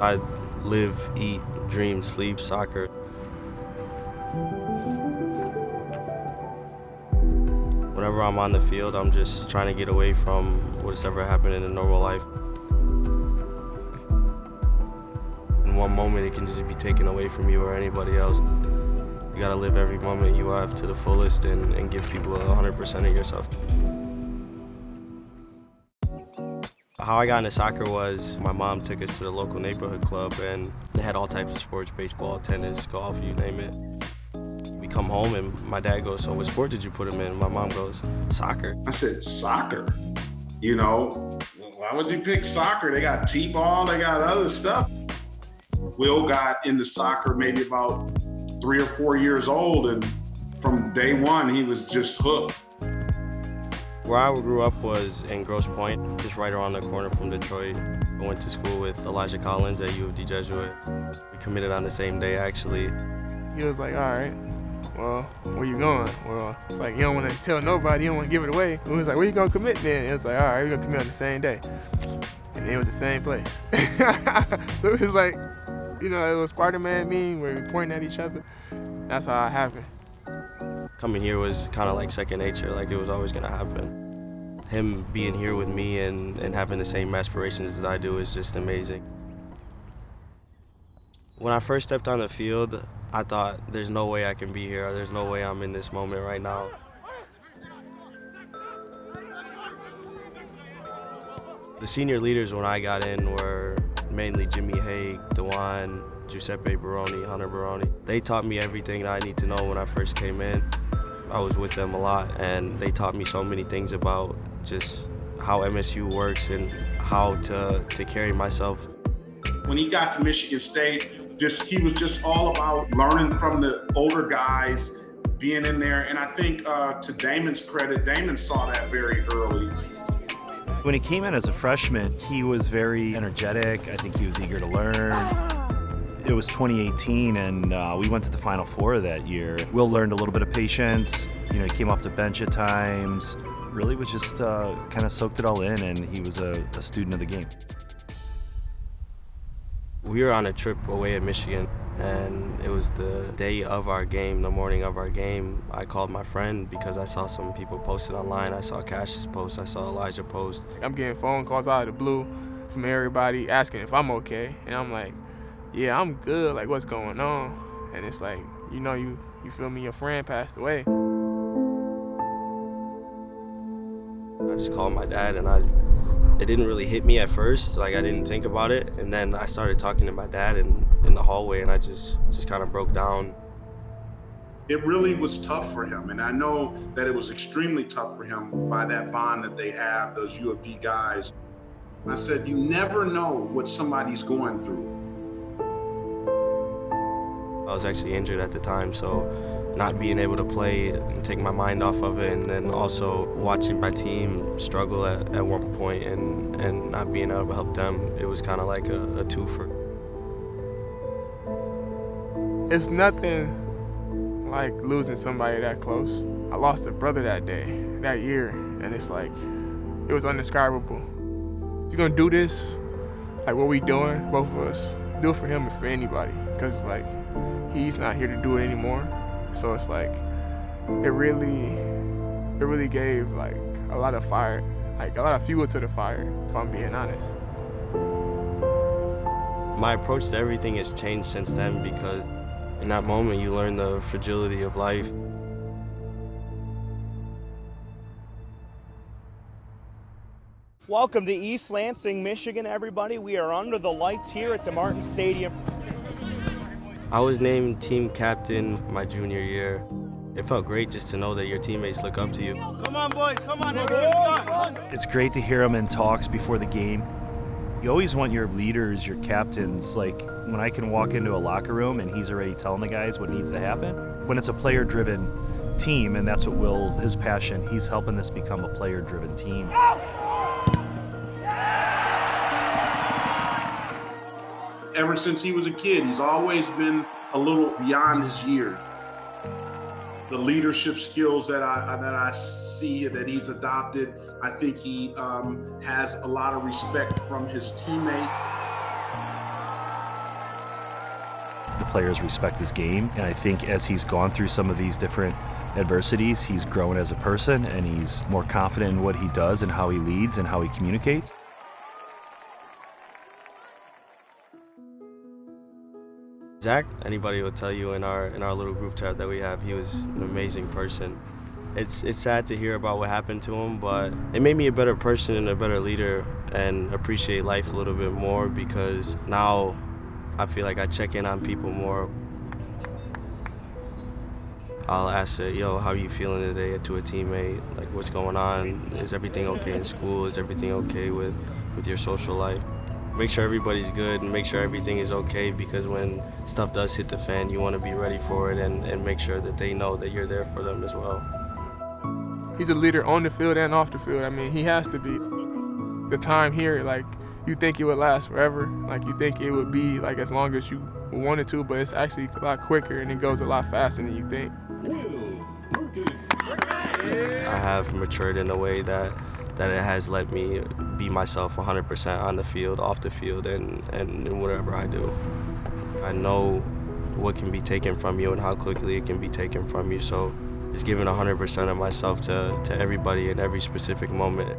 I live, eat, dream, sleep soccer. Whenever I'm on the field, I'm just trying to get away from what's ever happened in a normal life. In one moment, it can just be taken away from you or anybody else. You gotta live every moment you have to the fullest and give people 100% of yourself. How I got into soccer was my mom took us to the local neighborhood club, and they had all types of sports: baseball, tennis, golf, you name it. We come home and my dad goes, "So what sport did you put him in?" My mom goes, "Soccer." I said, "Soccer? You know, why would you pick soccer? They got t-ball, they got other stuff." Will got into soccer maybe about 3 or 4 years old, and from day one, he was just hooked. Where I grew up was in Grosse Pointe, just right around the corner from Detroit. I went to school with Elijah Collins at U of D Jesuit. We committed on the same day, actually. He was like, "All right, well, where you going?" Well, it's like, you don't want to tell nobody, you don't want to give it away. He was like, "Where you going to commit then?" It was like, "All right, we're going to commit on the same day." And it was the same place. So it was like, you know, it was Spartan man meme where we pointing at each other. That's how it happened. Coming here was kind of like second nature, like it was always going to happen. Him being here with me and having the same aspirations as I do is just amazing. When I first stepped on the field, I thought, there's no way I can be here. There's no way I'm in this moment right now. The senior leaders when I got in were mainly Jimmy Haig, DeJuan, Giuseppe Baroni, Hunter Baroni. They taught me everything that I need to know when I first came in. I was with them a lot, and they taught me so many things about just how MSU works and how to carry myself. When he got to Michigan State, he was just all about learning from the older guys, being in there. And I think to Damon's credit, Damon saw that very early. When he came in as a freshman, he was very energetic. I think he was eager to learn. It was 2018, and we went to the Final Four that year. Will learned a little bit of patience. You know, he came off the bench at times. Really was just kind of soaked it all in, and he was a student of the game. We were on a trip away at Michigan, and it was the day of our game, the morning of our game. I called my friend because I saw some people posted online. I saw Cassius post, I saw Elijah post. I'm getting phone calls out of the blue from everybody asking if I'm okay, and I'm like, "Yeah, I'm good, like what's going on?" And it's like, you know, you feel me, your friend passed away. I just called my dad, and it didn't really hit me at first, like I didn't think about it. And then I started talking to my dad in the hallway, and I just kind of broke down. It really was tough for him, and I know that it was extremely tough for him by that bond that they have, those U of D guys. And I said, you never know what somebody's going through. I was actually injured at the time, so not being able to play and take my mind off of it, and then also watching my team struggle at one point and not being able to help them, it was kind of like a twofer. It's nothing like losing somebody that close. I lost a brother that day, that year, and it's like, it was indescribable. If you're gonna do this, like what we doing, both of us, do it for him and for anybody, because it's like, he's not here to do it anymore. So it's like, it really gave like a lot of fire, like a lot of fuel to the fire, if I'm being honest. My approach to everything has changed since then, because in that moment you learn the fragility of life. Welcome to East Lansing, Michigan, everybody. We are under the lights here at DeMartin Stadium. I was named team captain my junior year. It felt great just to know that your teammates look up to you. Come on, boys, come on, everyone. It's great to hear him in talks before the game. You always want your leaders, your captains, like when I can walk into a locker room and he's already telling the guys what needs to happen. When it's a player-driven team, and that's what Will's, his passion, he's helping this become a player-driven team. Ever since he was a kid, he's always been a little beyond his years. The leadership skills that I see that he's adopted, I think he has a lot of respect from his teammates. players respect his game. And I think as he's gone through some of these different adversities, he's grown as a person and he's more confident in what he does and how he leads and how he communicates. Zach, anybody will tell you in our little group chat that we have, he was an amazing person. It's sad to hear about what happened to him, but it made me a better person and a better leader and appreciate life a little bit more, because now I feel like I check in on people more. I'll ask, yo, how are you feeling today, to a teammate? Like, what's going on? Is everything okay in school? Is everything okay with your social life? Make sure everybody's good and make sure everything is okay, because when stuff does hit the fan, you want to be ready for it and make sure that they know that you're there for them as well. He's a leader on the field and off the field. I mean, he has to be. The time here, like, you think it would last forever. Like, you think it would be, like, as long as you wanted to, but it's actually a lot quicker and it goes a lot faster than you think. I have matured in a way that it has let me be myself 100% on the field, off the field, and in whatever I do. I know what can be taken from you and how quickly it can be taken from you, so just giving 100% of myself to everybody in every specific moment.